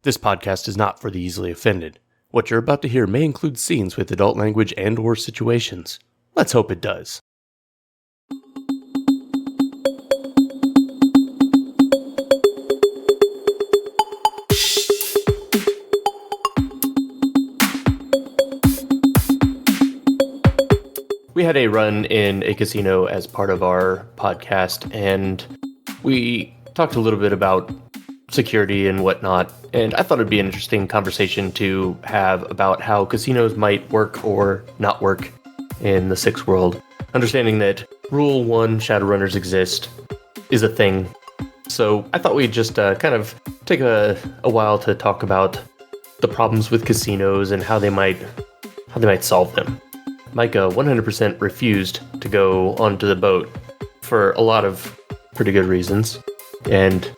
This podcast is not for the easily offended. What you're about to hear may include scenes with adult language and/or situations. Let's hope it does. We had a run in a casino as part of our podcast, and we talked a little bit about security and whatnot, and I thought it'd be an interesting conversation to have about how casinos might work or not work in the Six world. Understanding that Rule 1 Shadowrunners exist is a thing. So I thought we'd just kind of take a while to talk about the problems with casinos and how they might solve them. Micah 100% refused to go onto the boat for a lot of pretty good reasons, and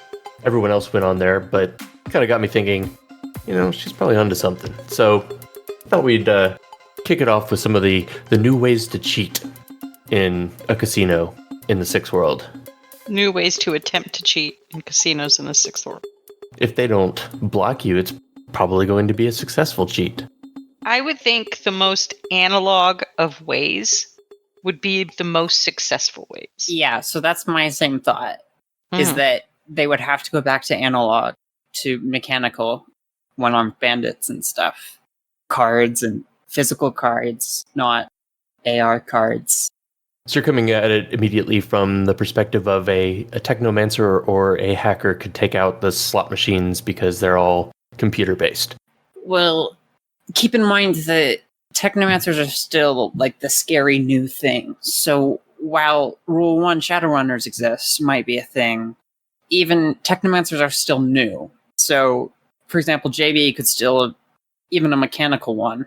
everyone else went on there, but kind of got me thinking, she's probably onto something. So I thought we'd kick it off with some of the new ways to cheat in a casino in the Sixth World. New ways to attempt to cheat in casinos in the Sixth World. If they don't block you, it's probably going to be a successful cheat. I would think the most analog of ways would be the most successful ways. Yeah, so that's my same thought, is that they would have to go back to analog, to mechanical, one-armed bandits and stuff. Cards and physical cards, not AR cards. So you're coming at it immediately from the perspective of a technomancer or a hacker could take out the slot machines because they're all computer-based. Well, keep in mind that technomancers are still like the scary new thing. So while Rule 1 Shadowrunners exists, might be a thing, even technomancers are still new. So, for example, JB could still, even a mechanical one,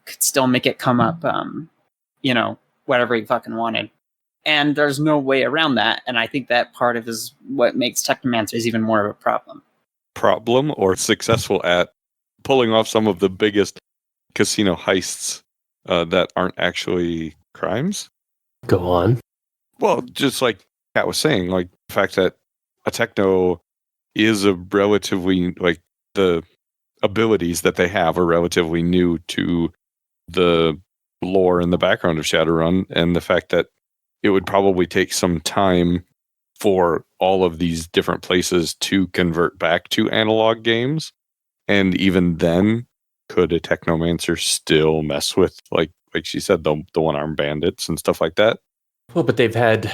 could still make it come up, whatever he fucking wanted. And there's no way around that, and I think that part of is what makes technomancers even more of a problem. Problem or successful at pulling off some of the biggest casino heists that aren't actually crimes? Go on. Well, just like Kat was saying, like the fact that a techno is a relatively, like, the abilities that they have are relatively new to the lore and the background of Shadowrun, and the fact that it would probably take some time for all of these different places to convert back to analog games. And even then, could a technomancer still mess with, like she said, the one-armed bandits and stuff like that? Well, but they've had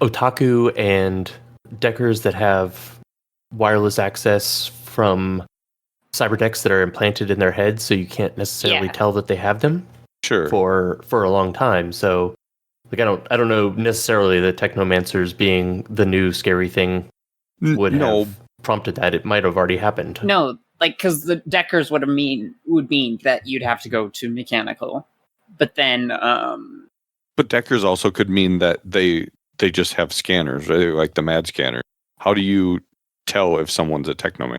otaku and deckers that have wireless access from cyberdecks that are implanted in their heads, so you can't necessarily tell that they have them. Sure. For a long time. So, like, I don't know necessarily that technomancers being the new scary thing would have prompted that. It might have already happened. No, like, because the deckers would mean that you'd have to go to mechanical, but then But deckers also could mean that they just have scanners, right? Like the MAD scanner. How do you tell if someone's a technomancer?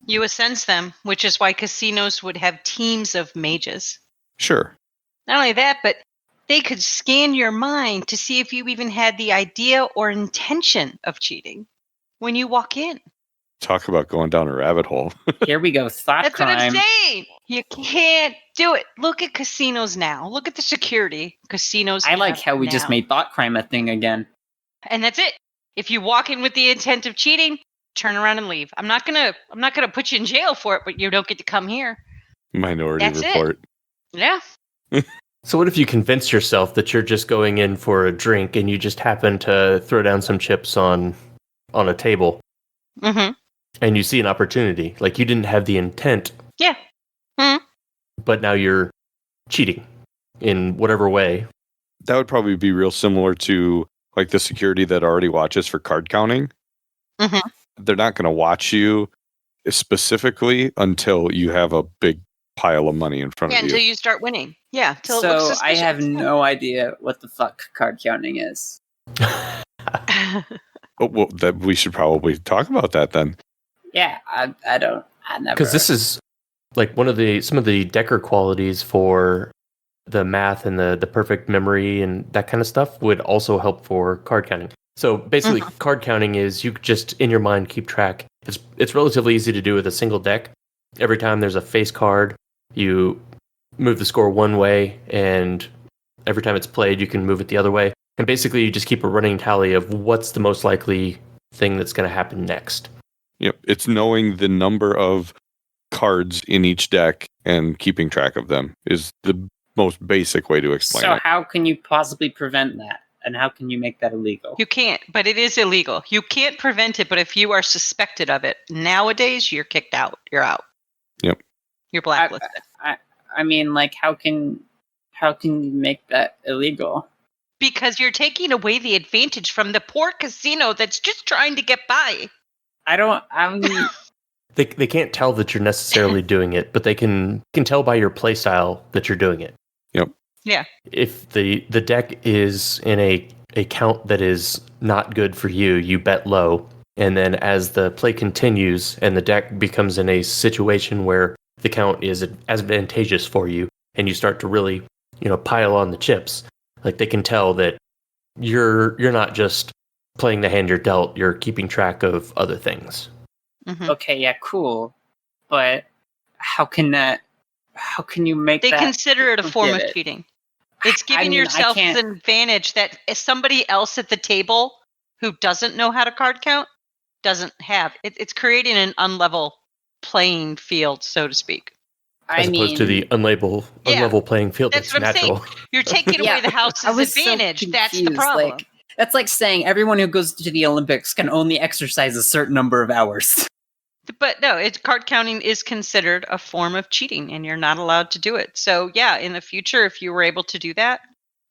You sense them, which is why casinos would have teams of mages. Sure. Not only that, but they could scan your mind to see if you even had the idea or intention of cheating when you walk in. Talk about going down a rabbit hole. Here we go, thought That's crime. what I'm saying. You can't do it. Look at casinos now. Look at the security casinos. I like how we now. just made thought crime a thing again. And that's it. If you walk in with the intent of cheating, turn around and leave. I'm not gonna put you in jail for it, but you don't get to come here. Minority That's Report. Yeah. So what if you convince yourself that you're just going in for a drink and you just happen to throw down some chips on a table? Mm-hmm. And you see an opportunity. Like, you didn't have the intent. Yeah. Mm-hmm. But now you're cheating in whatever way. That would probably be real similar to, like, the security that already watches for card counting. Mm-hmm. They're not going to watch you specifically until you have a big pile of money in front of you. Until you start winning. Yeah. Till it So looks I suspicious. have no idea what the fuck card counting is. Well, that we should probably talk about that then. Yeah, I never. Because this is like some of the Decker qualities for the math and the perfect memory and that kind of stuff would also help for card counting. So basically, card counting is you just in your mind keep track. It's relatively easy to do with a single deck, every time there's a face card, you move the score one way, and every time it's played, you can move it the other way. And basically, you just keep a running tally of what's the most likely thing that's going to happen next. Yep. It's knowing the number of cards in each deck and keeping track of them is the most basic way to explain So it. how can you possibly prevent that? And how can you make that illegal? You can't, but it is illegal. You can't prevent it, but if you are suspected of it, nowadays you're kicked out. You're out. Yep. You're blacklisted. I mean, like, how can you make that illegal? Because you're taking away the advantage from the poor casino that's just trying to get by. They can't tell that you're necessarily doing it, but they can tell by your play style that you're doing it. Yep. Yeah. If the deck is in a count that is not good for you, you bet low. And then as the play continues and the deck becomes in a situation where the count is advantageous for you and you start to really, pile on the chips, like they can tell that you're not just playing the hand you're dealt, you're keeping track of other things. Mm-hmm. Okay, yeah, cool. But how can you make They that? consider it a form of Get it. cheating. It's giving I mean, I yourself can't- an advantage that somebody else at the table who doesn't know how to card count doesn't have. It's creating an unlevel playing field, so to speak. As opposed to the unlevel playing field That's that's what I'm saying. natural. You're taking away the house's I was so advantage. That's the confused, problem. like, that's like saying everyone who goes to the Olympics can only exercise a certain number of hours. But no, card counting is considered a form of cheating, and you're not allowed to do it. So yeah, in the future, if you were able to do that,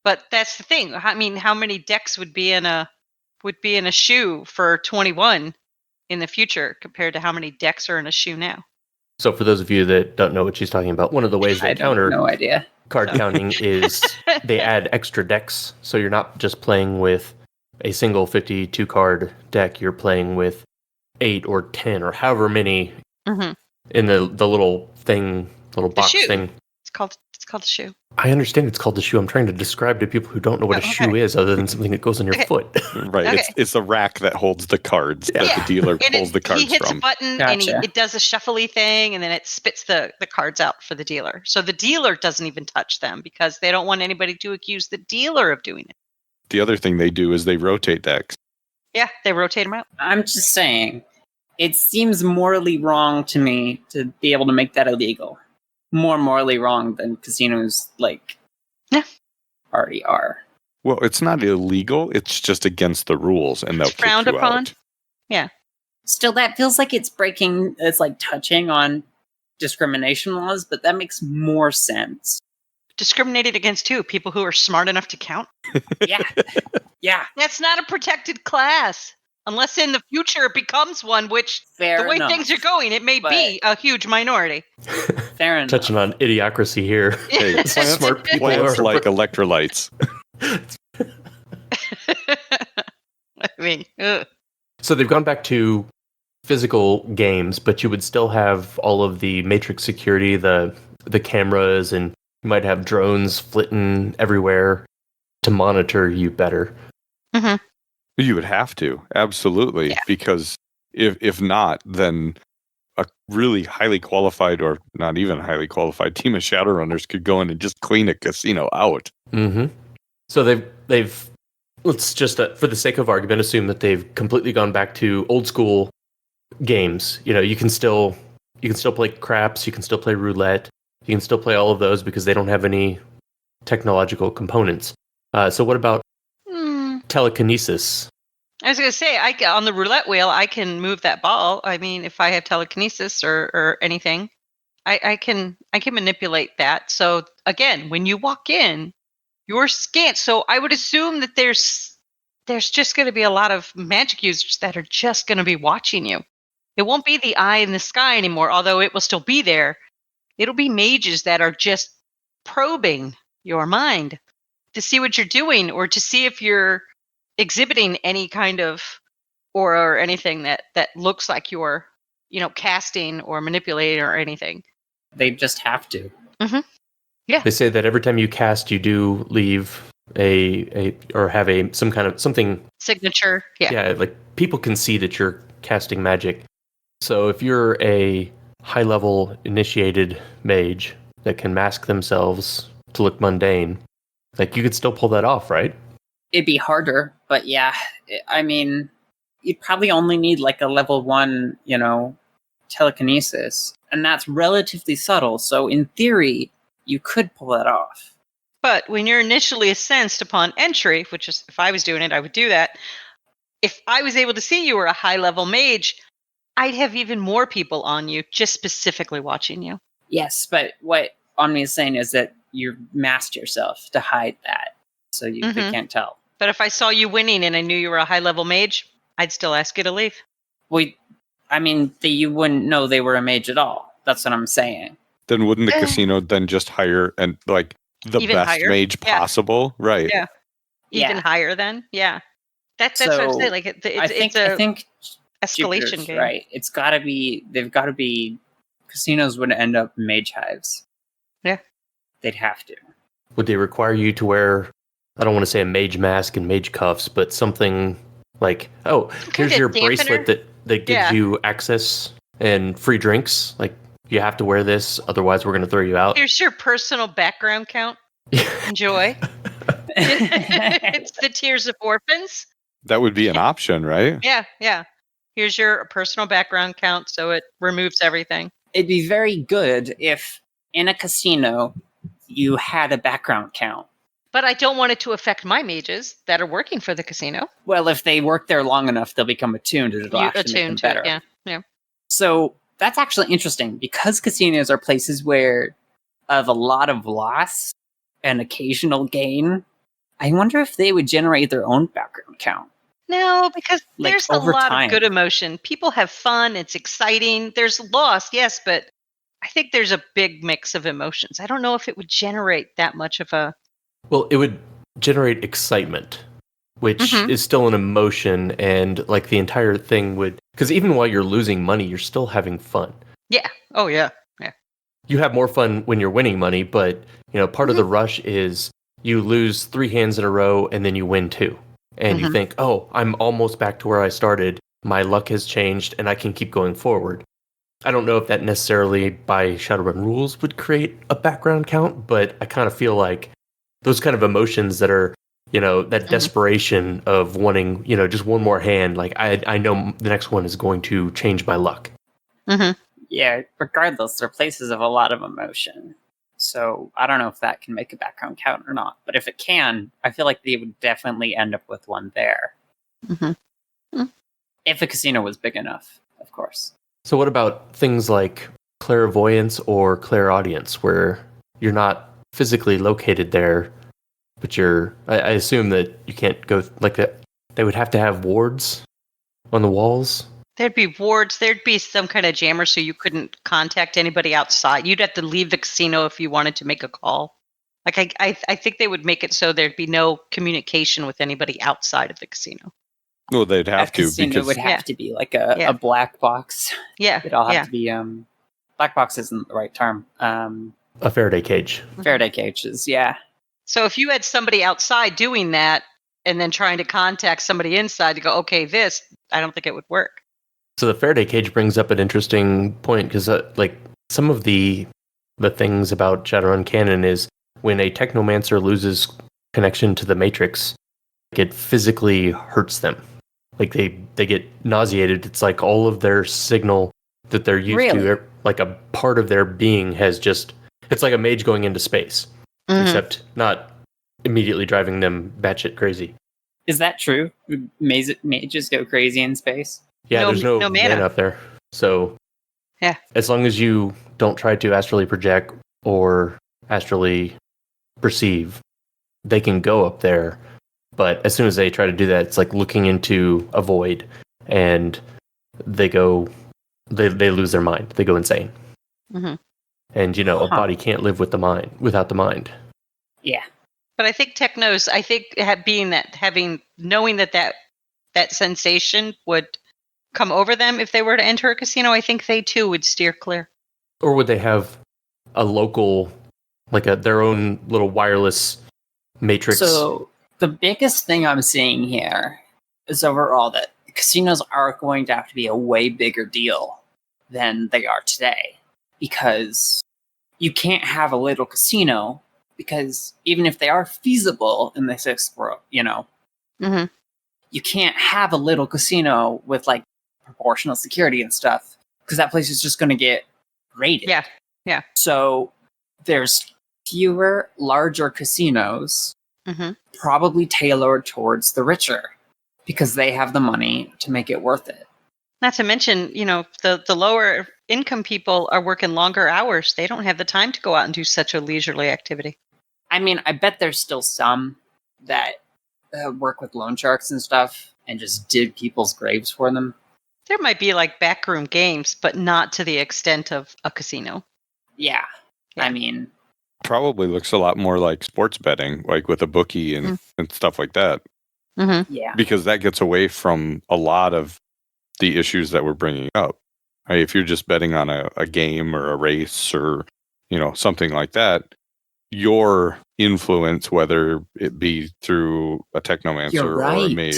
but that's the thing. I mean, how many decks would be in a shoe for 21 in the future compared to how many decks are in a shoe now? So for those of you that don't know what she's talking about, one of the ways they counter no idea. card counting is they add extra decks. So you're not just playing with a single 52 card deck, you're playing with 8 or 10 or however many in the little box shoe. thing. It's called a shoe. I understand it's called the shoe. I'm trying to describe to people who don't know what a shoe is other than something that goes on your foot. Right. Okay. It's a rack that holds the cards that the dealer And pulls the cards he hits from. a button Gotcha. and it does a shuffly thing, and then it spits the cards out for the dealer. So the dealer doesn't even touch them because they don't want anybody to accuse the dealer of doing it. The other thing they do is they rotate decks. Yeah, they rotate them out. I'm just saying, it seems morally wrong to me to be able to make that illegal. More morally wrong than casinos already are. Well, it's not illegal. It's just against the rules, and they'll It's frowned kick you upon. out. Yeah. Still, that feels like it's like touching on discrimination laws, but that makes more sense. Discriminated against who? People who are smart enough to count? Yeah. Yeah. That's not a protected class. Unless in the future it becomes one, which Fair the way enough. things are going, it may be a huge minority. Fair enough. Touching on idiocracy here. Hey, plants, Smart people plants are like electrolytes. I mean, ugh. So they've gone back to physical games, but you would still have all of the matrix security, the cameras, and you might have drones flitting everywhere to monitor you better. Mhm. You would have to, absolutely, because if not, then a really highly qualified or not even highly qualified team of Shadowrunners could go in and just clean a casino out. Mm-hmm. So they've let's just for the sake of argument assume that they've completely gone back to old school games. You can still play craps, you can still play roulette, you can still play all of those because they don't have any technological components. So what about telekinesis? I was going to say, on the roulette wheel, I can move that ball. I mean, if I have telekinesis or anything, I can manipulate that. So again, when you walk in, you're scanned. So I would assume that there's just going to be a lot of magic users that are just going to be watching you. It won't be the eye in the sky anymore, although it will still be there. It'll be mages that are just probing your mind to see what you're doing or to see if you're exhibiting any kind of or anything that looks like you're casting or manipulating or anything. They just have to. Yeah. They say that every time you cast, you do leave or have some kind of something Signature. Yeah. like people can see that you're casting magic. So if you're a high-level initiated mage that can mask themselves to look mundane, like you could still pull that off, right? It'd be harder, but yeah, I mean, you'd probably only need like a level 1, telekinesis, and that's relatively subtle. So in theory, you could pull that off. But when you're initially sensed upon entry, which is if I was doing it, I would do that. If I was able to see you were a high level mage, I'd have even more people on you, just specifically watching you. Yes, but what Omni is saying is that you masked yourself to hide that, so they can't tell. But if I saw you winning and I knew you were a high level mage, I'd still ask you to leave. Well, I mean, you wouldn't know they were a mage at all. That's what I'm saying. Then wouldn't the casino then just hire and like the Even best higher? mage Yeah. possible? Right. Yeah. Even Yeah. higher then? Yeah. That's what I'm saying. Like I think escalation Jupiter's game. right. They've got to be, casinos would end up mage hives. Yeah. They'd have to. Would they require you to wear, I don't want to say a mage mask and mage cuffs, but something like, here's your bracelet that gives you access and free drinks? Like, you have to wear this, otherwise we're going to throw you out. Here's your personal background count. Enjoy. It's the Tears of Orphans. That would be an option, right? Yeah. Here's your personal background count, so it removes everything. It'd be very good if in a casino you had a background count. But I don't want it to affect my mages that are working for the casino. Well, if they work there long enough, they'll become attuned, and it'll actually make them better. Yeah. So that's actually interesting, because casinos are places where of a lot of loss and occasional gain. I wonder if they would generate their own background count. No, because Like, there's a over lot time. of good emotion. People have fun. It's exciting. There's loss, yes, but I think there's a big mix of emotions. I don't know if it would generate that much of a... Well, it would generate excitement, which is still an emotion, and like the entire thing would, because even while you're losing money, you're still having fun. Yeah. Oh, yeah. You have more fun when you're winning money, but part of the rush is you lose 3 hands in a row and then you win 2. And you think, I'm almost back to where I started. My luck has changed and I can keep going forward. I don't know if that necessarily by Shadowrun rules would create a background count, but I kind of feel like those kind of emotions that are, that desperation of wanting, just one more hand. Like I know the next one is going to change my luck. Yeah, regardless, they're places of a lot of emotion. So I don't know if that can make a background count or not. But if it can, I feel like they would definitely end up with one there. If a casino was big enough, of course. So what about things like clairvoyance or clairaudience, where you're not physically located there, but I assume that you can't go like that. They would have to have wards on the walls. There'd be wards. There'd be some kind of jammer so you couldn't contact anybody outside. You'd have to leave the casino if you wanted to make a call. Like I think they would make it so there'd be no communication with anybody outside of the casino. Well, they'd have to, casino because would have to be like a black box. Yeah. It'd all have to be black box isn't the right term. A Faraday cage. Faraday cages, yeah. So if you had somebody outside doing that and then trying to contact somebody inside to go, okay, I don't think it would work. So the Faraday cage brings up an interesting point, because like some of the things about Shadowrun canon is when a technomancer loses connection to the Matrix, it physically hurts them. Like they get nauseated. It's like all of their signal that they're used to, like a part of their being has just, it's like a mage going into space, except not immediately driving them batshit crazy. Is that true? Mages go crazy in space? Yeah, there's no mana up there. So as long as you don't try to astrally project or astrally perceive, they can go up there. But as soon as they try to do that, it's like looking into a void, and they lose their mind. They go insane. And a body can't live with the mind without the mind. Yeah. But I think technos, knowing that sensation would come over them if they were to enter a casino, I think they too would steer clear. Or would they have a local, like their own little wireless matrix? So the biggest thing I'm seeing here is overall that casinos are going to have to be a way bigger deal than they are today. Because you can't have a little casino, because even if they are feasible in the sixth world, Mm-hmm. you can't have a little casino with like proportional security and stuff, because that place is just going to get raided. Yeah. So there's fewer, larger casinos, Mm-hmm. probably tailored towards the richer, because they have the money to make it worth it. Not to mention, the lower income people are working longer hours. They don't have the time to go out and do such a leisurely activity. I mean, I bet there's still some that work with loan sharks and stuff and just dig people's graves for them. There might be like backroom games, but not to the extent of a casino. Yeah. Yeah. I mean, Probably looks a lot more like sports betting, like with a bookie and stuff like that. Mm-hmm. yeah. Because that gets away from a lot of the issues that we're bringing up. Right? If you're just betting on a game or a race or, something like that, your influence, whether it be through a technomancer You're or right. a maid,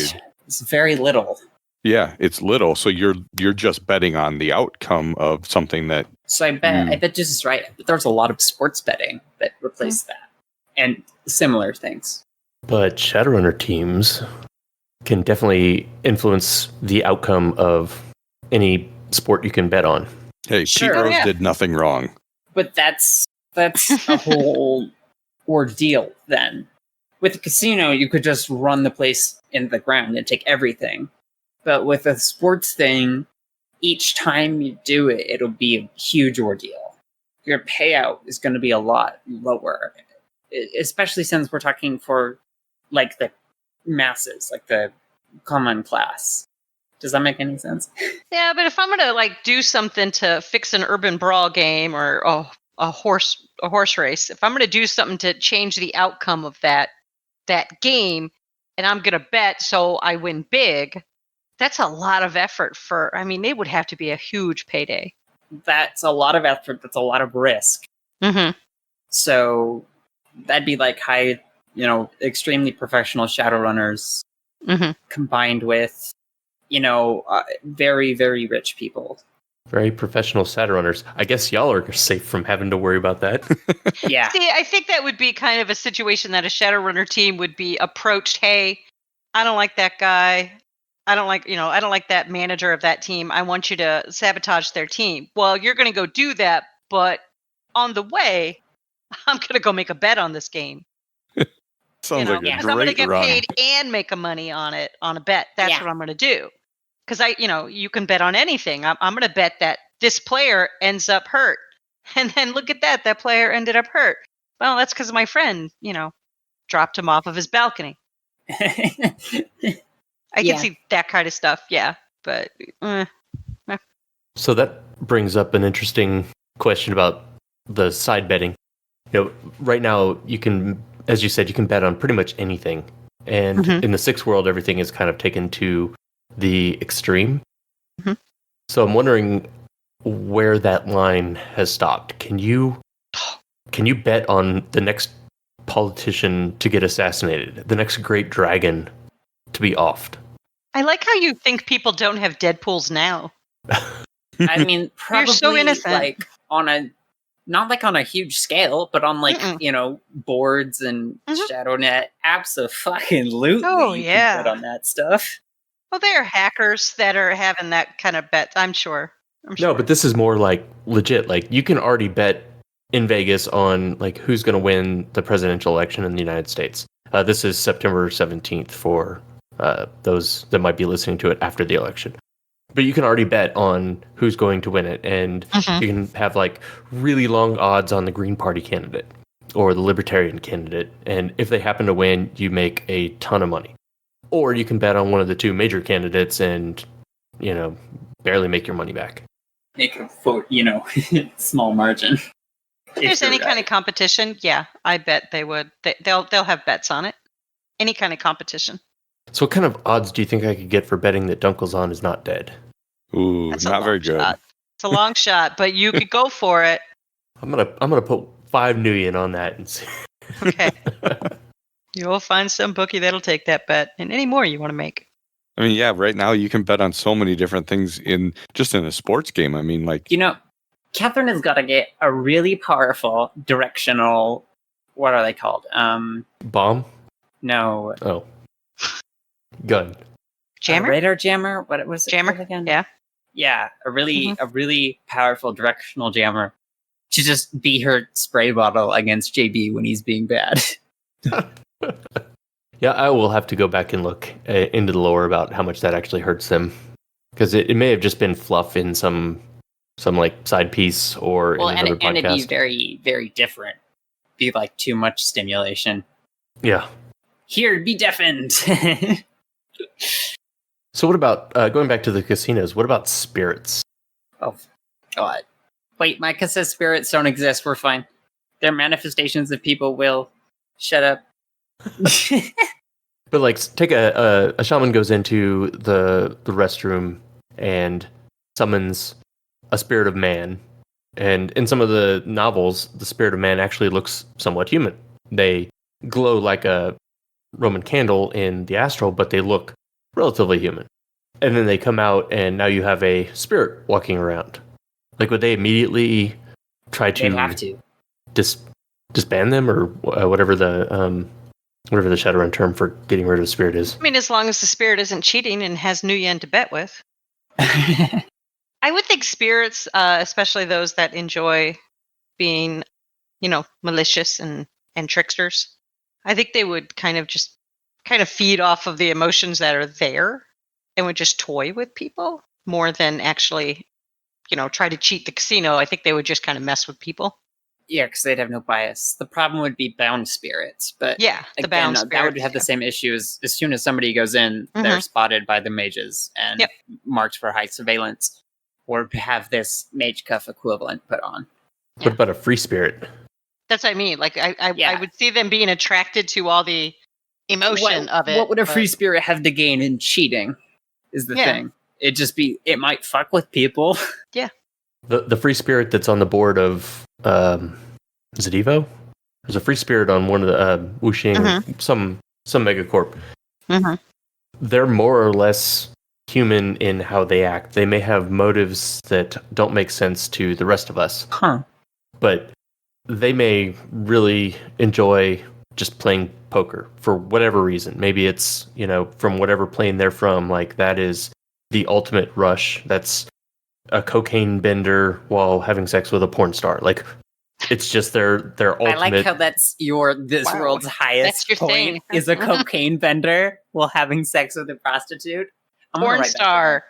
It's very little. yeah, it's little. So you're just betting on the outcome of something that. So I bet Deuce is right. But there's a lot of sports betting that replace that and similar things. But Shadowrunner teams can definitely influence the outcome of any sport you can bet on. Hey, Sure. Pete Rose Yeah. did nothing wrong. But that's a whole ordeal then. With a casino, you could just run the place into the ground and take everything. But with a sports thing, each time you do it, it'll be a huge ordeal. Your payout is going to be a lot lower, especially since we're talking for like the masses, like the common class. Does that make any sense? Yeah, but if I'm gonna like do something to fix an urban brawl game or a horse race, if I'm gonna do something to change the outcome of that game, and I'm gonna bet so I win big, that's a lot of effort they would have to be a huge payday. That's a lot of effort. That's a lot of risk. Mm-hmm. So that'd be like extremely professional Shadowrunners Mm-hmm. combined with, very, very rich people. Very professional Shadowrunners. I guess y'all are safe from having to worry about that. Yeah. See, I think that would be kind of a situation that a Shadowrunner team would be approached. Hey, I don't like that guy. I don't like that manager of that team. I want you to sabotage their team. Well, you're going to go do that, but on the way, I'm going to go make a bet on this game. Sounds like a because I'm going to great get run. paid and make a money on it on a bet. That's Yeah. what I'm going to do. Because you can bet on anything. I'm going to bet that this player ends up hurt, and then look at that player ended up hurt. Well, that's because my friend, dropped him off of his balcony. I Yeah. can see that kind of stuff. Yeah, but So that brings up an interesting question about the side betting. Right now you can, as you said, you can bet on pretty much anything. And Mhm. in the sixth world, everything is kind of taken to the extreme. Mhm. So I'm wondering where that line has stopped. Can you bet on the next politician to get assassinated, the next great dragon to be offed? I like how you think people don't have Deadpools now. I mean, probably You're so innocent. like not like on a huge scale, but on like, boards and Mhm. ShadowNet. Absolutely. Oh, you yeah. can bet on that stuff. Well, there are hackers that are having that kind of bet. I'm sure. No, but this is more like legit. Like you can already bet in Vegas on like who's going to win the presidential election in the United States. This is September 17th for those that might be listening to it after the election. But you can already bet on who's going to win it, and Mhm. you can have like really long odds on the Green Party candidate or the Libertarian candidate, and if they happen to win, you make a ton of money. Or you can bet on one of the two major candidates and barely make your money back. Make a small margin. If there's any kind of competition, yeah, I bet they would. They'll have bets on it. Any kind of competition. So what kind of odds do you think I could get for betting that Dunkelzahn is not dead? Ooh, That's a not very long good. shot. It's a long shot, but you could go for it. I'm gonna put 5 nuyen on that and see. Okay. You'll find some bookie that'll take that bet, and any more you want to make. I mean, yeah, right now you can bet on so many different things in a sports game. I mean, like, Catherine has got to get a really powerful directional. What are they called? Bomb? No, Oh. Gun. Jammer? radar jammer. What was it Jammer? called again? Yeah. a really powerful directional jammer to just be her spray bottle against JB when he's being bad. Yeah, I will have to go back and look into the lore about how much that actually hurts them. Because it may have just been fluff in some like side piece or in another podcast. And it'd be very, very different. Be like too much stimulation. Yeah. Here, be deafened. So what about, going back to the casinos, what about spirits? Oh, God. Wait, Micah says spirits don't exist. We're fine. They're manifestations of people will. Shut up. But like, take a shaman goes into the restroom and summons a spirit of man. And in some of the novels, the spirit of man actually looks somewhat human. They glow like a Roman candle in the astral, but they look relatively human. And then they come out, and now you have a spirit walking around. Like, would they immediately try to They'd have to. disband them, or whatever the Shadowrun term for getting rid of a spirit is? I mean, as long as the spirit isn't cheating and has Nuyen to bet with. I would think spirits, especially those that enjoy being, malicious and tricksters, I think they would kind of feed off of the emotions that are there and would just toy with people more than actually, try to cheat the casino. I think they would just kind of mess with people. Yeah, because they'd have no bias. The problem would be bound spirits, but yeah, the again, bound that spirits, would have the same issue as soon as somebody goes in, they're spotted by the mages and marked for high surveillance, or have this mage cuff equivalent put on. What about a free spirit? That's what I mean. Like, I would see them being attracted to all the emotion of it. What would a free spirit have to gain in cheating? Is the thing. It might fuck with people. Yeah. The free spirit that's on the board of is it Evo? There's a free spirit on one of the Wuxing, some megacorp. They're more or less human in how they act. They may have motives that don't make sense to the rest of us. But they may really enjoy just playing poker for whatever reason. Maybe it's, from whatever plane they're from, like that is the ultimate rush. That's a cocaine bender while having sex with a porn star. Like, it's just their ultimate. I like how that's this world's highest point is a cocaine bender while having sex with a prostitute. Porn star.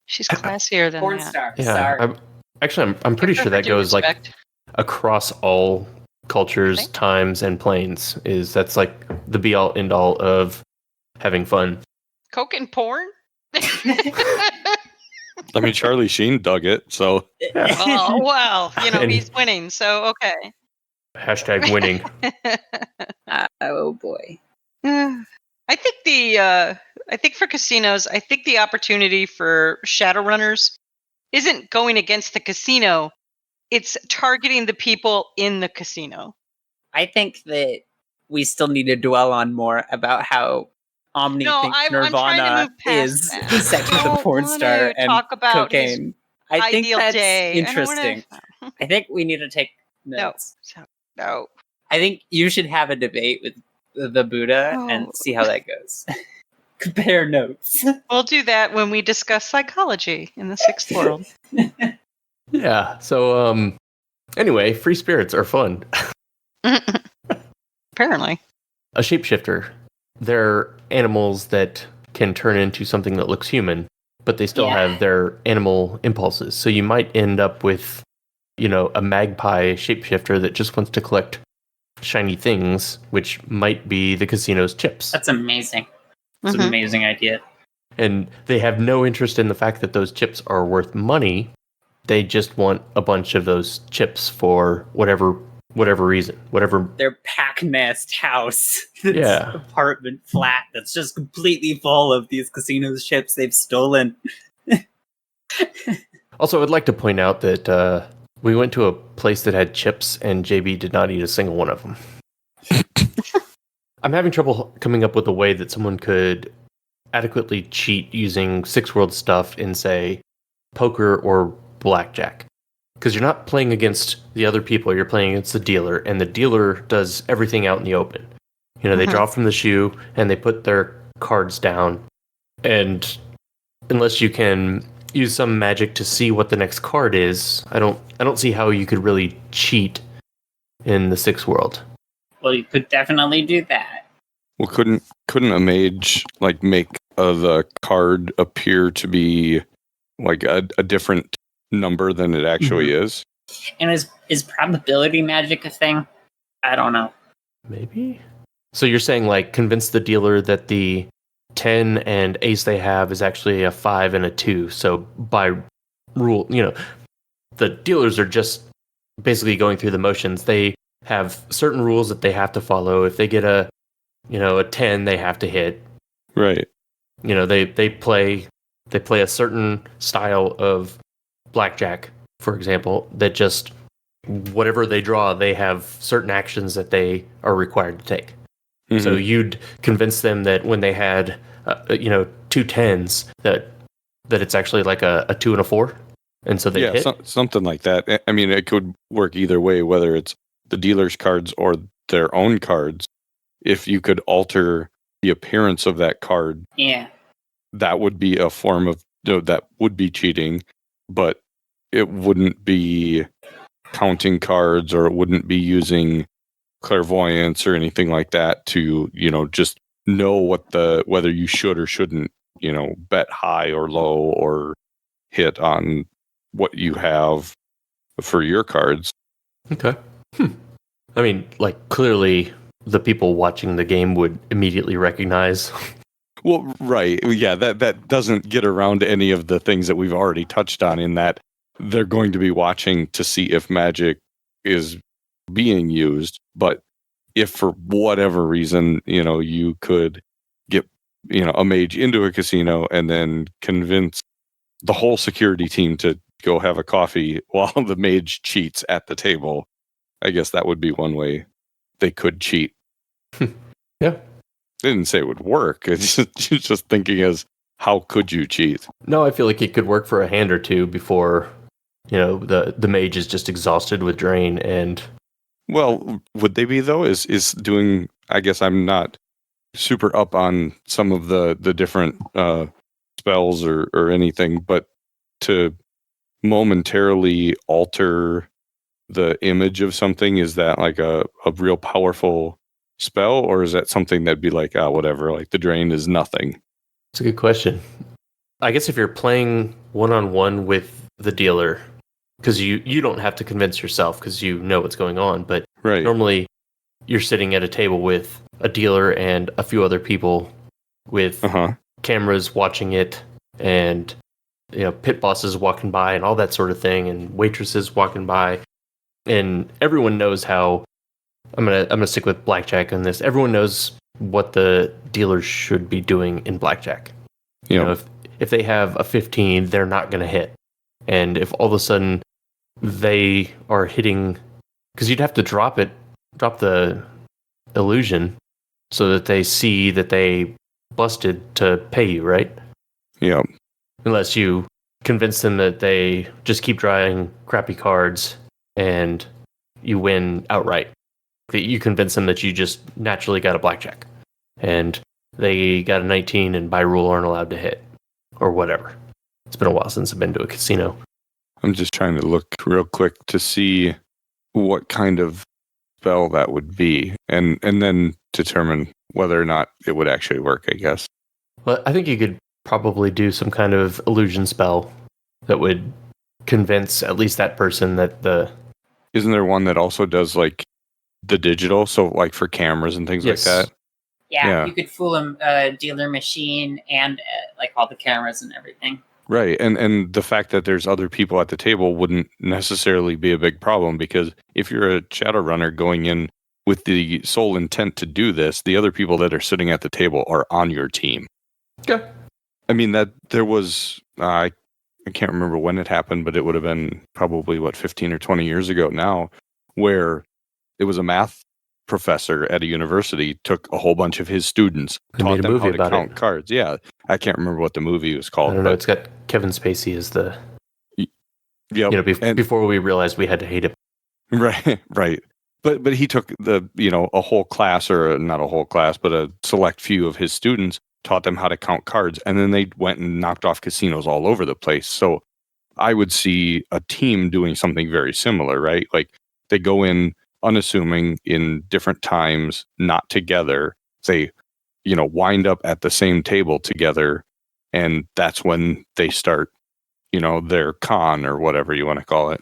She's classier than porn that. star. Yeah, I'm pretty sure that goes like across all cultures, times, and planes. That's like the be all end all of having fun. Coke and porn. I mean, Charlie Sheen dug it, so. Oh, well, he's winning, so okay. Hashtag winning. Oh boy. I think for casinos, I think the opportunity for Shadowrunners isn't going against the casino. It's targeting the people in the casino. I think that we still need to dwell on more about how Omni thinks Nirvana is sex with a porn star and cocaine. I think that's interesting. I think we need to take notes. No. I think you should have a debate with the Buddha and see how that goes. Compare notes. We'll do that when we discuss psychology in the sixth world. Yeah. So, anyway, free spirits are fun. Apparently. A shapeshifter. They're animals that can turn into something that looks human, but they still have their animal impulses. So you might end up with, a magpie shapeshifter that just wants to collect shiny things, which might be the casino's chips. That's amazing. That's an amazing idea. And they have no interest in the fact that those chips are worth money. They just want a bunch of those chips for whatever reason, their pack nest house, apartment flat that's just completely full of these casinos chips they've stolen. Also, I'd like to point out that we went to a place that had chips, and JB did not eat a single one of them. I'm having trouble coming up with a way that someone could adequately cheat using Six World stuff in, say, poker or blackjack. Because you're not playing against the other people, you're playing against the dealer, and the dealer does everything out in the open. You know, they draw from the shoe, and they put their cards down, and unless you can use some magic to see what the next card is, I don't see how you could really cheat in the Six World. Well, you could definitely do that. Well, couldn't a mage like make the card appear to be like a different number than it actually is? And is probability magic a thing? I don't know. Maybe. So you're saying like convince the dealer that the 10 and ace they have is actually a 5 and a 2. So by rule, you know, the dealers are just basically going through the motions. They have certain rules that they have to follow. If they get a 10, they have to hit. Right. You know, they play a certain style of blackjack, for example, that just whatever they draw, they have certain actions that they are required to take. Mm-hmm. So you'd convince them that when they had, 2 10s, that it's actually like a 2 and a 4, and so they hit. Something like that. I mean, it could work either way, whether it's the dealer's cards or their own cards. If you could alter the appearance of that card, that would be a form of that would be cheating, but it wouldn't be counting cards, or it wouldn't be using clairvoyance or anything like that to just know whether you should or shouldn't bet high or low or hit on what you have for your cards. Okay. I mean, like, clearly the people watching the game would immediately recognize. Well, right. Yeah, that doesn't get around to any of the things that we've already touched on, in that they're going to be watching to see if magic is being used. But if for whatever reason, you could get, a mage into a casino and then convince the whole security team to go have a coffee while the mage cheats at the table, I guess that would be one way they could cheat. Yeah. They didn't say it would work. It's just thinking as, how could you cheat? No, I feel like it could work for a hand or two before, the mage is just exhausted with drain. And well, would they be though? Is doing? I guess I'm not super up on some of the different spells or anything, but to momentarily alter the image of something, is that like a real powerful spell, or is that something that'd be like, whatever, like the drain is nothing? It's a good question. I guess if you're playing one-on-one with the dealer, because you don't have to convince yourself because you know what's going on, but right. Normally you're sitting at a table with a dealer and a few other people with cameras watching it, and pit bosses walking by and all that sort of thing, and waitresses walking by, and everyone knows how. I'm gonna stick with blackjack on this. Everyone knows what the dealers should be doing in blackjack. If they have a 15, they're not gonna hit. And if all of a sudden they are hitting, because you'd have to drop the illusion so that they see that they busted to pay you, right? Yeah. Unless you convince them that they just keep drawing crappy cards and you win outright. You convince them that you just naturally got a blackjack and they got a 19 and by rule aren't allowed to hit or whatever. It's been a while since I've been to a casino. I'm just trying to look real quick to see what kind of spell that would be, and then determine whether or not it would actually work, I guess. Well, I think you could probably do some kind of illusion spell that would convince at least that person that the... Isn't there one that also does like the digital, so like for cameras and things like that? Yeah, you could fool a dealer machine and like all the cameras and everything. Right, and the fact that there's other people at the table wouldn't necessarily be a big problem, because if you're a Shadowrunner going in with the sole intent to do this, the other people that are sitting at the table are on your team. Yeah. I mean, that there was, I can't remember when it happened, but it would have been probably, 15 or 20 years ago now, where it was a math professor at a university took a whole bunch of his students, They taught made a them movie how to about count it. cards. Yeah, I can't remember what the movie was I called. don't know. But It's got Kevin Spacey as the yep, and before we realized we had to hate him. right. But he took a whole class, or not a whole class, but a select few of his students, taught them how to count cards, and then they went and knocked off casinos all over the place. So I would see a team doing something very similar, right? Like they go in unassuming in different times, not together. They, wind up at the same table together, and that's when they start, their con or whatever you want to call it.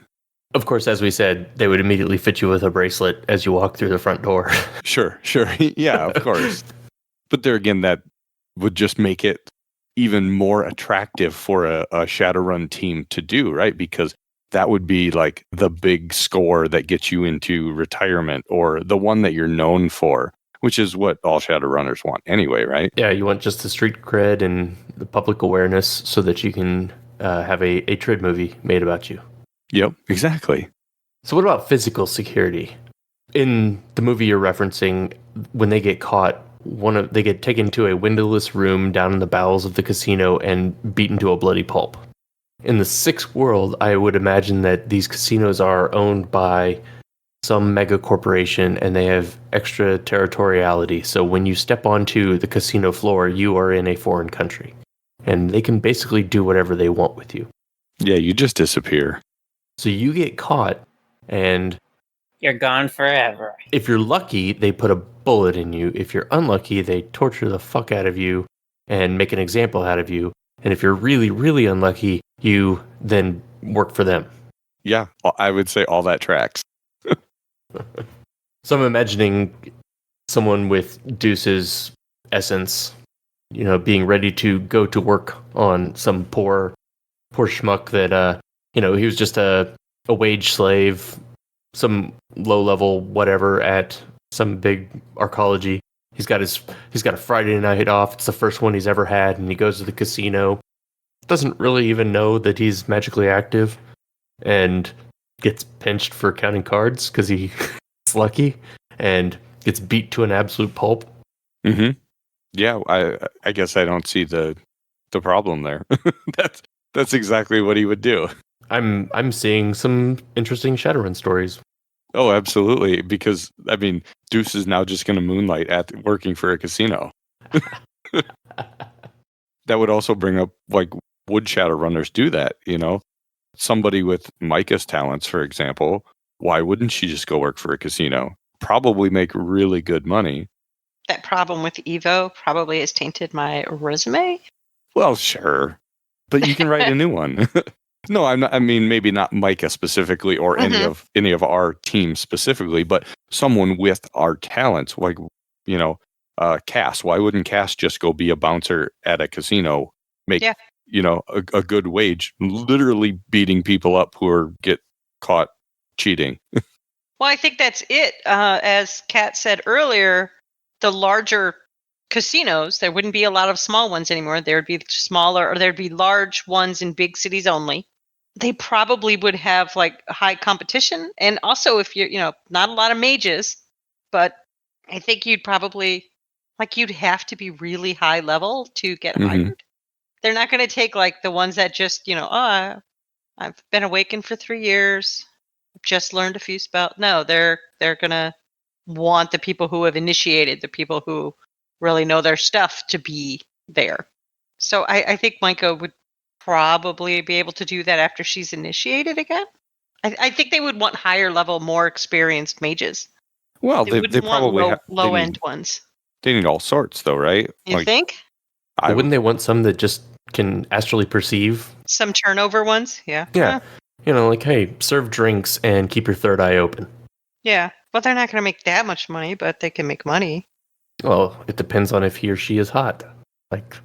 Of course, as we said, they would immediately fit you with a bracelet as you walk through the front door. Sure. Yeah, of course. But there again, that would just make it even more attractive for a Shadowrun team to do, right? Because that would be like the big score that gets you into retirement, or the one that you're known for, which is what all Shadowrunners want anyway, right? Yeah, you want just the street cred and the public awareness so that you can have a Trid movie made about you. Yep, exactly. So what about physical security? In the movie you're referencing, when they get caught, they get taken to a windowless room down in the bowels of the casino and beaten to a bloody pulp. In the Sixth World, I would imagine that these casinos are owned by some mega corporation and they have extraterritoriality. So when you step onto the casino floor, you are in a foreign country. And they can basically do whatever they want with you. Yeah, you just disappear. So you get caught, and You're gone forever. if you're lucky, they put a bullet in you. If you're unlucky, they torture the fuck out of you and make an example out of you. And if you're really, really unlucky, you then work for them. Yeah, I would say all that tracks. So I'm imagining someone with Deuce's essence, being ready to go to work on some poor schmuck that, he was just a wage slave, some low level whatever at some big arcology. He's got a Friday night off. It's the first one he's ever had, and he goes to the casino. Doesn't really even know that he's magically active, and gets pinched for counting cards because he's lucky, and gets beat to an absolute pulp. Mm-hmm. Yeah, I guess I don't see the problem there. That's exactly what he would do. I'm seeing some interesting Shadowrun stories. Oh, absolutely. Because Deuce is now just going to moonlight at working for a casino. That would also bring up, like, would Shadowrunners do that? Somebody with Micah's talents, for example, why wouldn't she just go work for a casino? Probably make really good money. That problem with Evo probably has tainted my resume. Well, sure, but you can write a new one. No, I'm not. I mean, maybe not Micah specifically, or any of our team specifically, but someone with our talents, like Cass. Why wouldn't Cass just go be a bouncer at a casino, make a good wage, literally beating people up who get caught cheating? Well, I think that's it. As Kat said earlier, the larger casinos, there wouldn't be a lot of small ones anymore. There would be smaller, or there'd be large ones in big cities only. They probably would have like high competition. And also, if you're, not a lot of mages, but I think you'd probably, you'd have to be really high level to get hired. They're not going to take like the ones that just, I've been awakened for 3 years, just learned a few spells. No, they're going to want the people who have initiated, the people who really know their stuff to be there. So I think Micah would probably be able to do that after she's initiated again. I think they would want higher level, more experienced mages. Well, they probably low end ones. They need all sorts, though, right? You think? Wouldn't they want some that just can astrally perceive? Some turnover ones, yeah. Yeah. Hey, serve drinks and keep your third eye open. Yeah. Well, they're not going to make that much money, but they can make money. Well, it depends on if he or she is hot.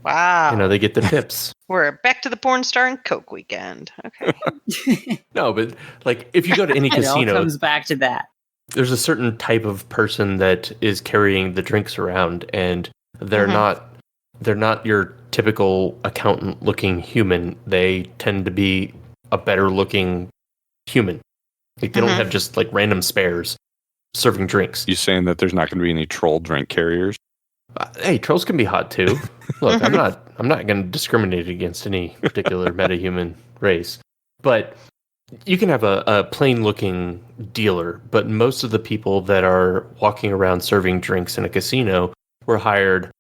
Wow. They get the tips. We're back to the porn star and Coke weekend. Okay. No, but if you go to any It casino, all comes back to that. There's a certain type of person that is carrying the drinks around, and they're not your typical accountant looking human. They tend to be a better looking human. They don't have just random spares. serving drinks. You saying that there's not going to be any troll drink carriers? Hey, trolls can be hot too. Look, I'm not going to discriminate against any particular metahuman race, but you can have a plain looking dealer, but most of the people that are walking around serving drinks in a casino were hired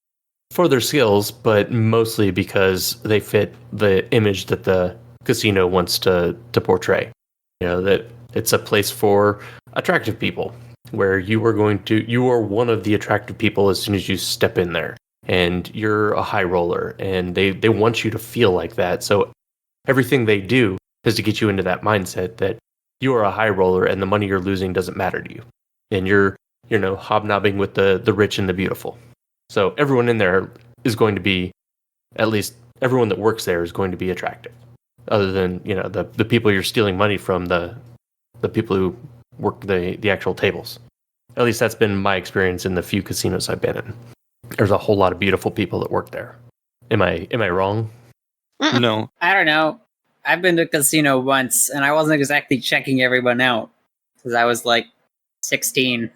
for their skills, but mostly because they fit the image that the casino wants to portray. You know, that it's a place for attractive people, where you are one of the attractive people as soon as you step in there, and you're a high roller, and they want you to feel like that. So everything they do is to get you into that mindset that you are a high roller and the money you're losing doesn't matter to you, and you're hobnobbing with the rich and the beautiful. So everyone in there is going to be, at least everyone that works there is going to be attractive, other than the people you're stealing money from, the people who work the actual tables. At least that's been my experience in the few casinos I've been in. There's a whole lot of beautiful people that work there. Am I wrong? No. I don't know. I've been to a casino once, and I wasn't exactly checking everyone out because I was like 16.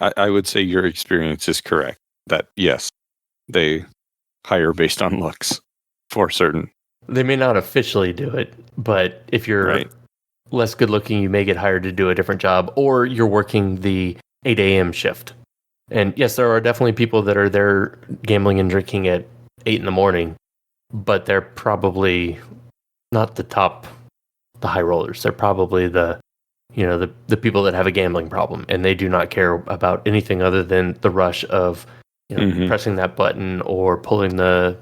I would say your experience is correct. That yes, they hire based on looks for certain. They may not officially do it, but if you're less good looking, you may get hired to do a different job, or you're working the 8 a.m. shift. And yes, there are definitely people that are there gambling and drinking at 8 in the morning, but they're probably not the high rollers. They're probably the people that have a gambling problem, and they do not care about anything other than the rush of pressing that button or pulling the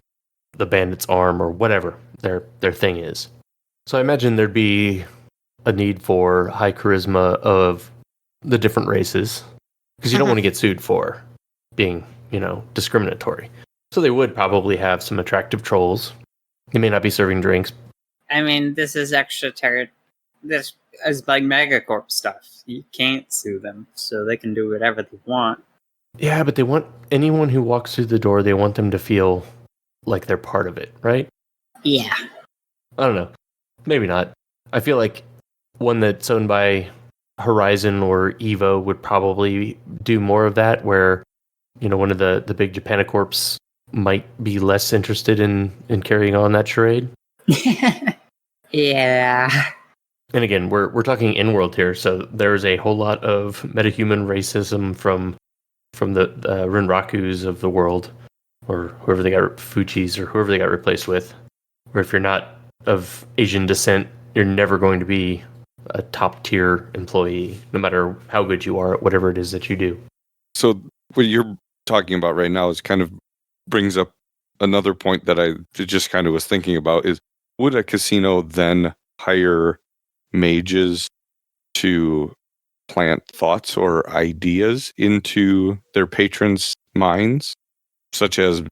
bandit's arm or whatever their thing is. So I imagine there'd be a need for high charisma of the different races, because you don't want to get sued for being, discriminatory. So they would probably have some attractive trolls. They may not be serving drinks. I mean, this is this is like megacorp stuff. You can't sue them, so they can do whatever they want. Yeah, but they want anyone who walks through the door, they want them to feel like they're part of it, right? Yeah. I don't know. Maybe not. I feel like one that's owned by Horizon or Evo would probably do more of that, where, one of the big Japanicorps might be less interested in carrying on that charade. Yeah. And again, we're talking in-world here, so there's a whole lot of metahuman racism from the Renrakus of the world, or whoever they got, Fuchis, or whoever they got replaced with. Where if you're not of Asian descent, you're never going to be a top-tier employee, no matter how good you are at whatever it is that you do. So what you're talking about right now is kind of brings up another point that I just kind of was thinking about is, would a casino then hire mages to plant thoughts or ideas into their patrons' minds, such as,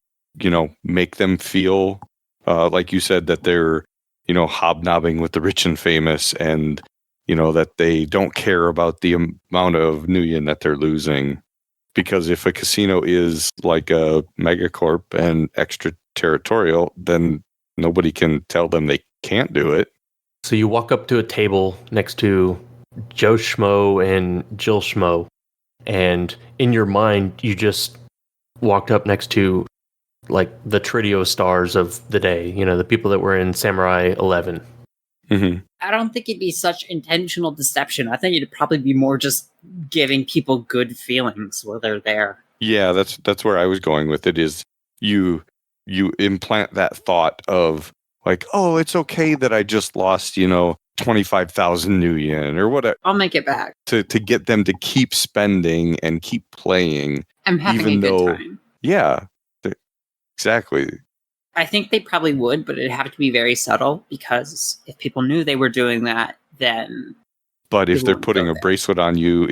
make them feel, like you said, that they're, hobnobbing with the rich and famous, and, that they don't care about the amount of nuyen that they're losing. Because if a casino is like a megacorp and extraterritorial, then nobody can tell them they can't do it. So you walk up to a table next to Joe Schmo and Jill Schmo, and in your mind, you just walked up next to, like, the Tritio stars of the day, the people that were in Samurai 11. Mm-hmm. I don't think it'd be such intentional deception. I think it'd probably be more just giving people good feelings while they're there. Yeah, that's where I was going with it, is you implant that thought of, like, oh, it's okay that I just lost, 25,000 nuyen or whatever. I'll make it back. To get them to keep spending and keep playing. I'm having even a good though, time. Yeah, exactly. I think they probably would, but it'd have to be very subtle, because if people knew they were doing that, then... But if they're putting a bracelet on you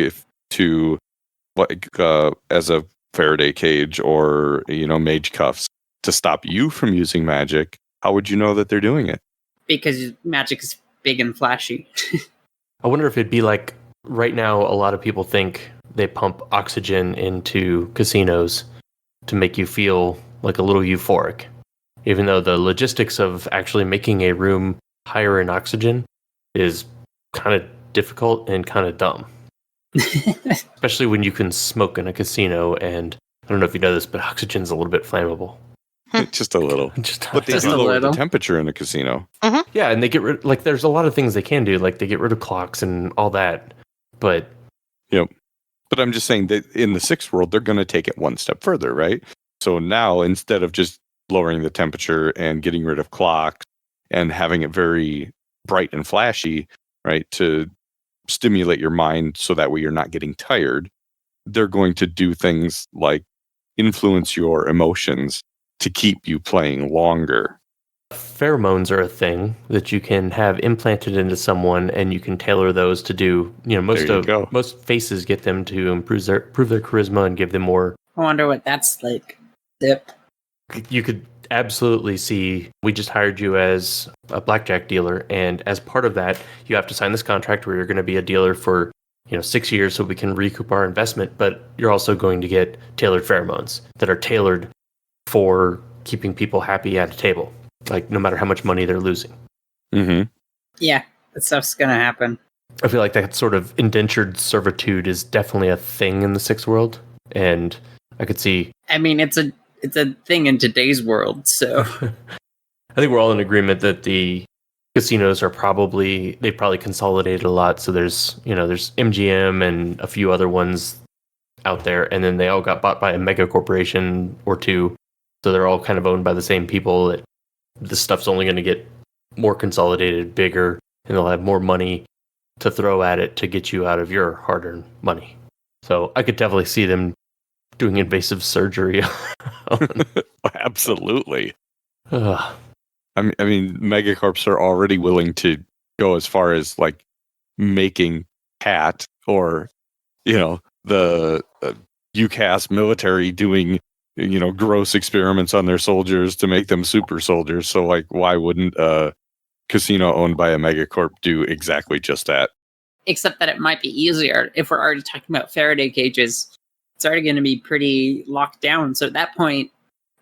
as a Faraday cage or, mage cuffs to stop you from using magic, how would you know that they're doing it? Because magic is big and flashy. I wonder if it'd be like, right now, a lot of people think they pump oxygen into casinos to make you feel like a little euphoric. Even though the logistics of actually making a room higher in oxygen is kind of difficult and kind of dumb. Especially when you can smoke in a casino, and I don't know if you know this, but oxygen's a little bit flammable. Just a little. But they Just do a lower the little. temperature in a casino. Yeah, and they get rid, like, there's a lot of things they can do, like they get rid of clocks and all that. But But I'm just saying that in the sixth world, they're going to take it one step further, right? So now, instead of just lowering the temperature and getting rid of clocks and having it very bright and flashy, right, to stimulate your mind so that way you're not getting tired, they're going to do things like influence your emotions to keep you playing longer. pheromones are a thing that you can have implanted into someone, and you can tailor those to do. Most faces get them to improve their charisma and give them more. I wonder what that's like. Dip. You could absolutely see. We just hired you as a blackjack dealer, and as part of that, you have to sign this contract where you're going to be a dealer for 6 years, so we can recoup our investment. But you're also going to get tailored pheromones that are tailored for keeping people happy at a table. Like, no matter how much money they're losing. Mm-hmm. Yeah, that stuff's gonna happen. I feel like that sort of indentured servitude is definitely a thing in the sixth world, and I could see. I mean, it's a thing in today's world, so I think we're all in agreement that the casinos are they've probably consolidated a lot. So there's MGM and a few other ones out there, and then they all got bought by a mega corporation or two. So they're all kind of owned by the same people. This stuff's only going to get more consolidated, bigger, and they'll have more money to throw at it to get you out of your hard-earned money. So I could definitely see them doing invasive surgery. Absolutely. I mean, megacorps are already willing to go as far as like making Pat or the UCAS military doing gross experiments on their soldiers to make them super soldiers. So like, why wouldn't a casino owned by a megacorp do exactly just that? except that it might be easier if we're already talking about Faraday cages. It's already going to be pretty locked down. So at that point,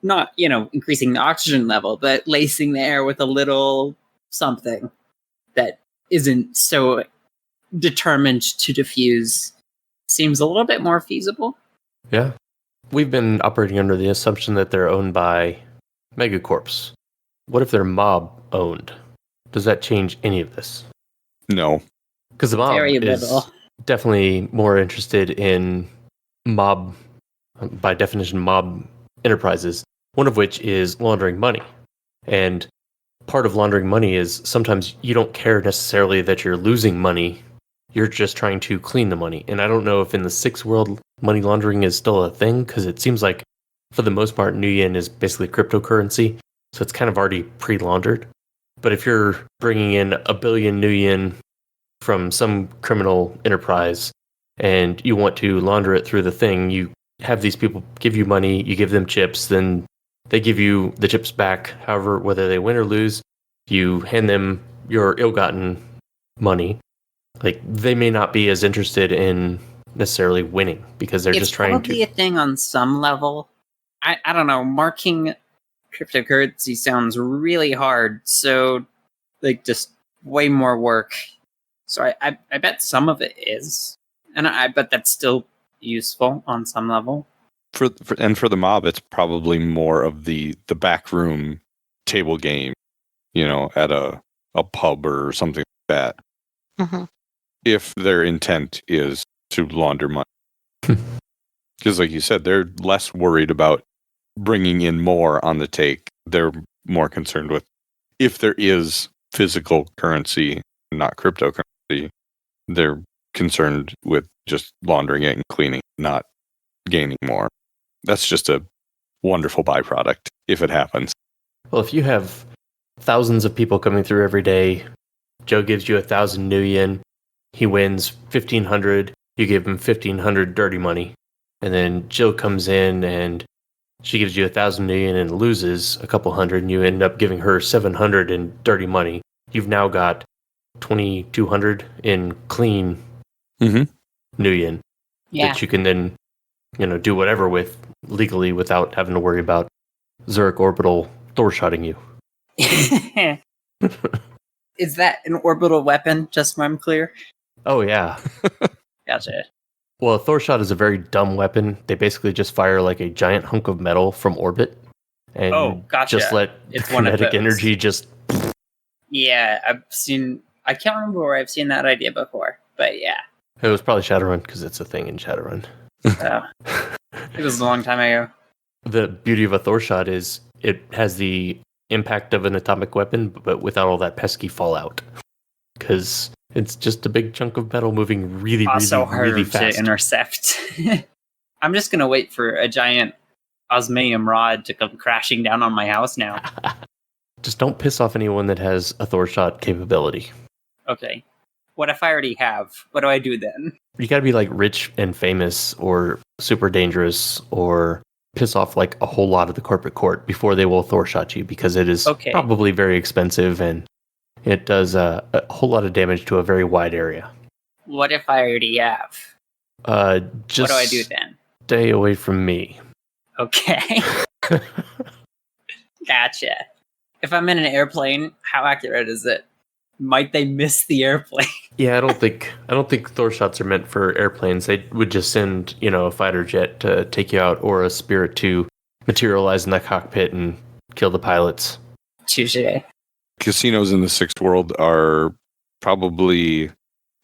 not increasing the oxygen level, but lacing the air with a little something that isn't so determined to diffuse seems a little bit more feasible. Yeah. We've been operating under the assumption that they're owned by megacorps. What if they're mob owned? Does that change any of this? No. Because the mob Very is little. definitely more interested in mob, by definition, mob enterprises, one of which is laundering money. And part of laundering money is sometimes you don't care necessarily that you're losing money. You're just trying to clean the money. And I don't know if in the sixth world money laundering is still a thing, because it seems like for the most part, Nuyen is basically cryptocurrency. So it's kind of already pre-laundered. But if you're bringing in 1 billion Nuyen from some criminal enterprise and you want to launder it through the thing, you have these people give you money, you give them chips, then they give you the chips back. However, whether they win or lose, you hand them your ill-gotten money. Like, they may not be as interested in necessarily winning because they're just trying to. It's probably a thing on some level. I don't know. Marking cryptocurrency sounds really hard. So, just way more work. So I bet some of it is. And I bet that's still useful on some level. For the mob, it's probably more of the backroom table game, at a pub or something like that. Mm-hmm. If their intent is to launder money. Because like you said, they're less worried about bringing in more on the take. They're more concerned with if there is physical currency, not cryptocurrency, they're concerned with just laundering it and cleaning, not gaining more. That's just a wonderful byproduct if it happens. Well, if you have thousands of people coming through every day, Joe gives you 1,000 Nuyen, he wins 1,500, you give him 1,500 dirty money. And then Jill comes in and she gives you 1,000 Nuyen and loses a couple hundred, and you end up giving her 700 in dirty money. You've now got 2,200 in clean Nuyen that you can then, do whatever with legally without having to worry about Zurich Orbital Thor-shotting you. Is that an orbital weapon, just so I'm clear? Oh, yeah. Gotcha. Well, a Thor shot is a very dumb weapon. They basically just fire like a giant hunk of metal from orbit, and Gotcha. just let It's the one of kinetic those. energy just. Yeah, I can't remember where I've seen that idea before, but yeah. It was probably Shadowrun because it's a thing in Shadowrun. So, it was a long time ago. The beauty of a Thor shot is it has the impact of an atomic weapon, but without all that pesky fallout. Because it's just a big chunk of metal moving really, Also really, hard really to fast. intercept. I'm just gonna wait for a giant osmium rod to come crashing down on my house now. Just don't piss off anyone that has a Thor shot capability. Okay. What if I already have? What do I do then? You gotta be like rich and famous or super dangerous or piss off like a whole lot of the corporate court before they will Thor shot you because it is Okay. probably very expensive and it does a whole lot of damage to a very wide area. What if I already have? Just What do I do then? stay away from me. Okay. Gotcha. If I'm in an airplane, how accurate is it? Might they miss the airplane? Yeah, I don't think Thor shots are meant for airplanes. They would just send, a fighter jet to take you out or a spirit to materialize in the cockpit and kill the pilots. Touché. Casinos in the sixth world are probably,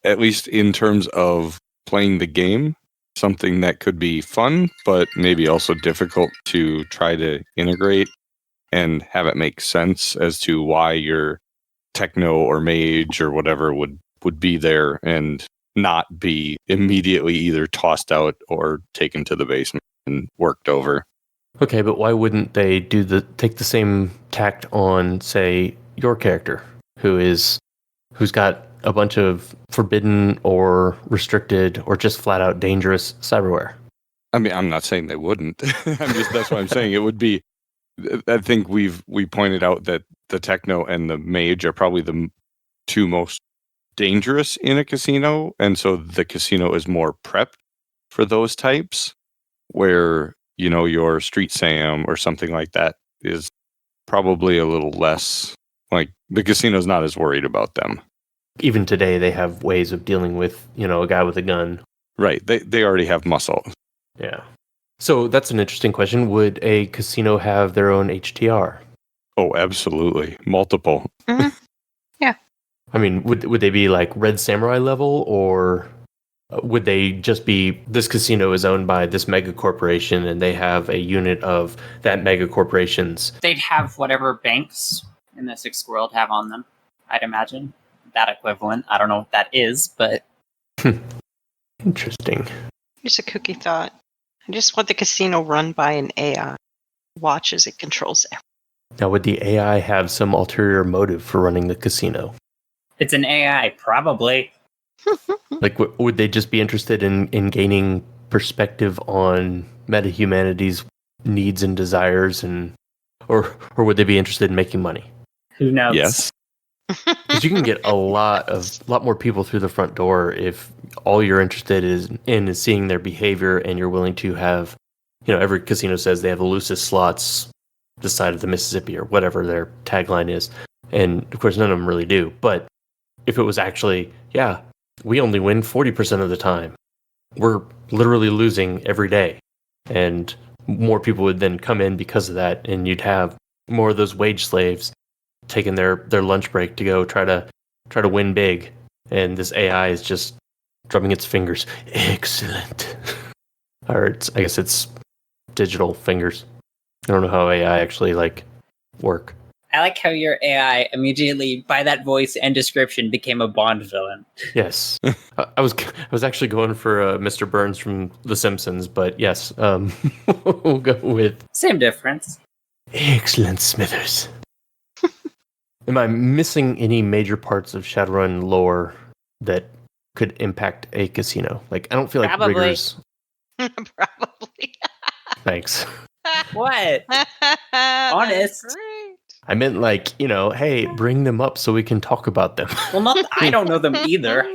at least in terms of playing the game, something that could be fun, but maybe also difficult to try to integrate and have it make sense as to why your techno or mage or whatever would be there and not be immediately either tossed out or taken to the basement and worked over. Okay, but why wouldn't they take the same tact on, say, your character, who's got a bunch of forbidden or restricted or just flat out dangerous cyberware? I mean, I'm not saying they wouldn't. That's what I'm saying. It would be. I think we pointed out that the techno and the mage are probably the two most dangerous in a casino, and so the casino is more prepped for those types, where your Street Sam or something like that is probably a little less, like the casino's not as worried about them. Even today, they have ways of dealing with, a guy with a gun. Right. They already have muscle. Yeah. So that's an interesting question. Would a casino have their own HTR? Oh, absolutely. Multiple. Mhm. Yeah. I mean, would they be like Red Samurai level, or would they just be, this casino is owned by this mega corporation and they have a unit of that mega corporation's? They'd have whatever banks in the sixth world have on them, I'd imagine. That equivalent. I don't know what that is, but... Interesting. Here's a kooky thought. I just want the casino run by an AI. Watches it controls everything. Now, would the AI have some ulterior motive for running the casino? It's an AI, probably. Like, would they just be interested in gaining perspective on meta-humanity's needs and desires, or would they be interested in making money? Who knows? Yes. Because you can get a lot more people through the front door if all you're interested in is seeing their behavior, and you're willing to have, every casino says they have the loosest slots this side of the Mississippi or whatever their tagline is, and of course none of them really do. But if it was actually, we only win 40% of the time, we're literally losing every day, and more people would then come in because of that, and you'd have more of those wage slaves taking their lunch break to go try to win big, and this AI is just drumming its fingers. Excellent. Or I guess it's digital fingers. I don't know how AI actually work. I like how your AI immediately, by that voice and description, became a Bond villain. Yes, I was actually going for Mr. Burns from The Simpsons, but yes, we'll go with Same difference. Excellent, Smithers. Am I missing any major parts of Shadowrun lore that could impact a casino? Like, I don't feel like Probably. riggers. Probably. Thanks. What? That's Honest. great. I meant hey, bring them up so we can talk about them. Well, not I don't know them either.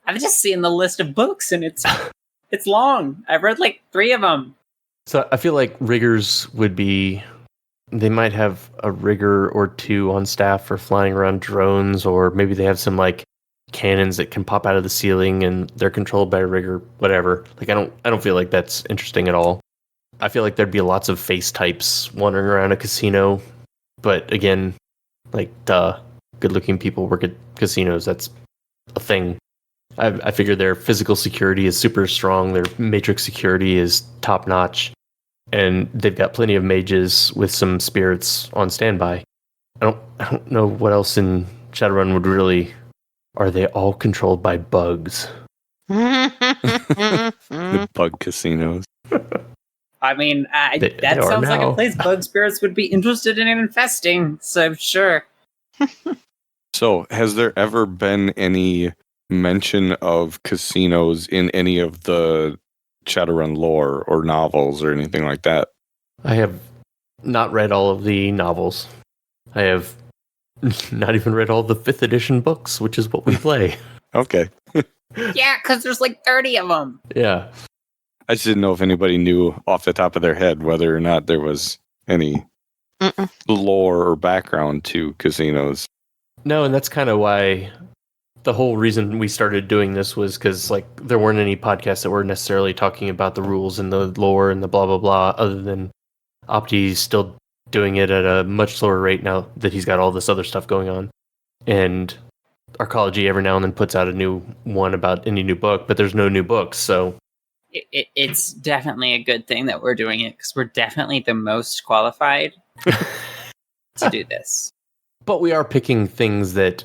I've just seen the list of books, and it's long. I've read 3 of them. So I feel like riggers would be. They might have a rigger or two on staff for flying around drones, or maybe they have some cannons that can pop out of the ceiling and they're controlled by a rig or whatever. Like I don't feel like that's interesting at all. I feel like there'd be lots of face types wandering around a casino, but again, like good-looking people work at casinos. That's a thing. I figure their physical security is super strong. Their matrix security is top notch, and they've got plenty of mages with some spirits on standby. I don't know what else in Shadowrun would really. Are they all controlled by bugs? The bug casinos. I mean, They that are sounds like now. a place bug spirits would be interested in infesting. So sure. So, has there ever been any mention of casinos in any of the Shadowrun lore or novels or anything like that? I have not read all of the novels. I have not even read all the 5th edition books, which is what we play. Okay. Yeah, because there's like 30 of them. Yeah. I just didn't know if anybody knew off the top of their head whether or not there was any lore or background to casinos. No, and that's kind of why the whole reason we started doing this was because like there weren't any podcasts that were necessarily talking about the rules and the lore and the blah blah blah, other than Opti's still doing it at a much slower rate now that he's got all this other stuff going on. And Arcology every now and then puts out a new one about any new book, but there's no new books, so It's definitely a good thing that we're doing it because we're definitely the most qualified to do this. but we are picking things that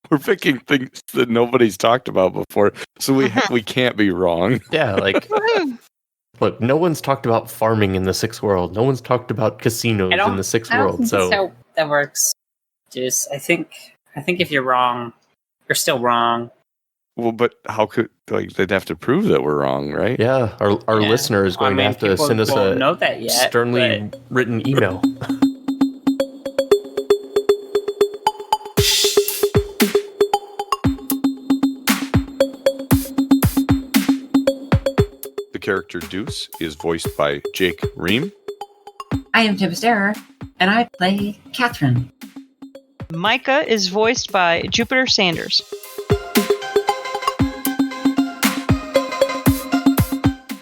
We're picking things that nobody's talked about before, so we can't be wrong. yeah, like look, no one's talked about farming in the Sixth World. No one's talked about casinos in the Sixth I don't World. think So that's how that works. Deuce, I think if you're wrong, you're still wrong. Well, but how could they'd have to prove that we're wrong, right? yeah, our Yeah. listener is going to have to people send us won't a know that yet, sternly but written email. The character Deuce is voiced by Jake Ream. I am Tempest Error, and I play Catherine. Micah is voiced by Jupiter Sanders.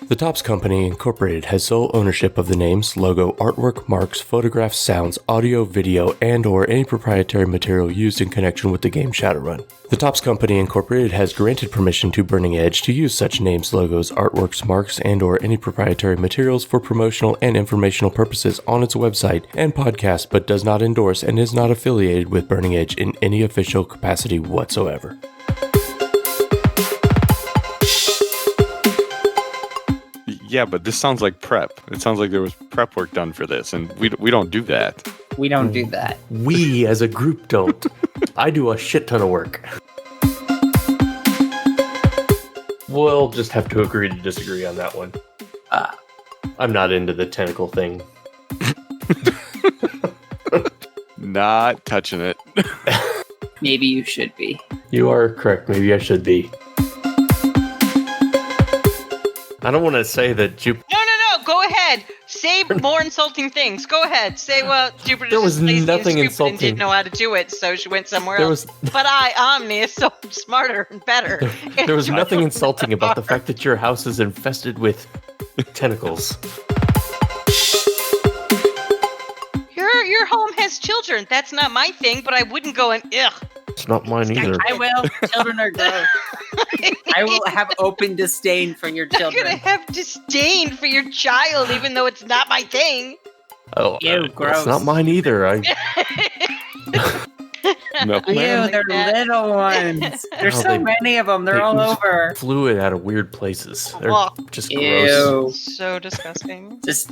The Tops Company Incorporated has sole ownership of the names, logo, artwork, marks, photographs, sounds, audio, video, and/or any proprietary material used in connection with the game Shadowrun. The Tops Company Incorporated has granted permission to Burning Edge to use such names, logos, artworks, marks, and/or any proprietary materials for promotional and informational purposes on its website and podcast, but does not endorse and is not affiliated with Burning Edge in any official capacity whatsoever. Yeah, but this sounds like prep. It sounds like there was prep work done for this, and we don't do that. we don't do that. We as a group don't. I do a shit ton of work. We'll just have to agree to disagree on that one. I'm not into the tentacle thing. Not touching it. Maybe you should be. You are correct. Maybe I should be. I don't want to say that No. Go ahead. Say more insulting things. Go ahead. Say, well, Jupiter There was just lazy nothing and stupid and insulting. didn't know how to do it, so she went somewhere there else. was But I, Omni, is so smarter and better. there was nothing insulting about the fact that your house is infested with tentacles. Your home has children. That's not my thing, but I wouldn't go and ugh. It's not mine either. I will. Children are gross. I will have open disdain for your I'm children. gonna have disdain for your child, even though it's not my thing. Oh, Ew, gross. it's not mine either. No. Ew, Like they're that. little ones. There's Oh, so they- many of them. They're they all ooze over. Fluid out of weird places. They're Oh. just gross. Ew. So disgusting. Just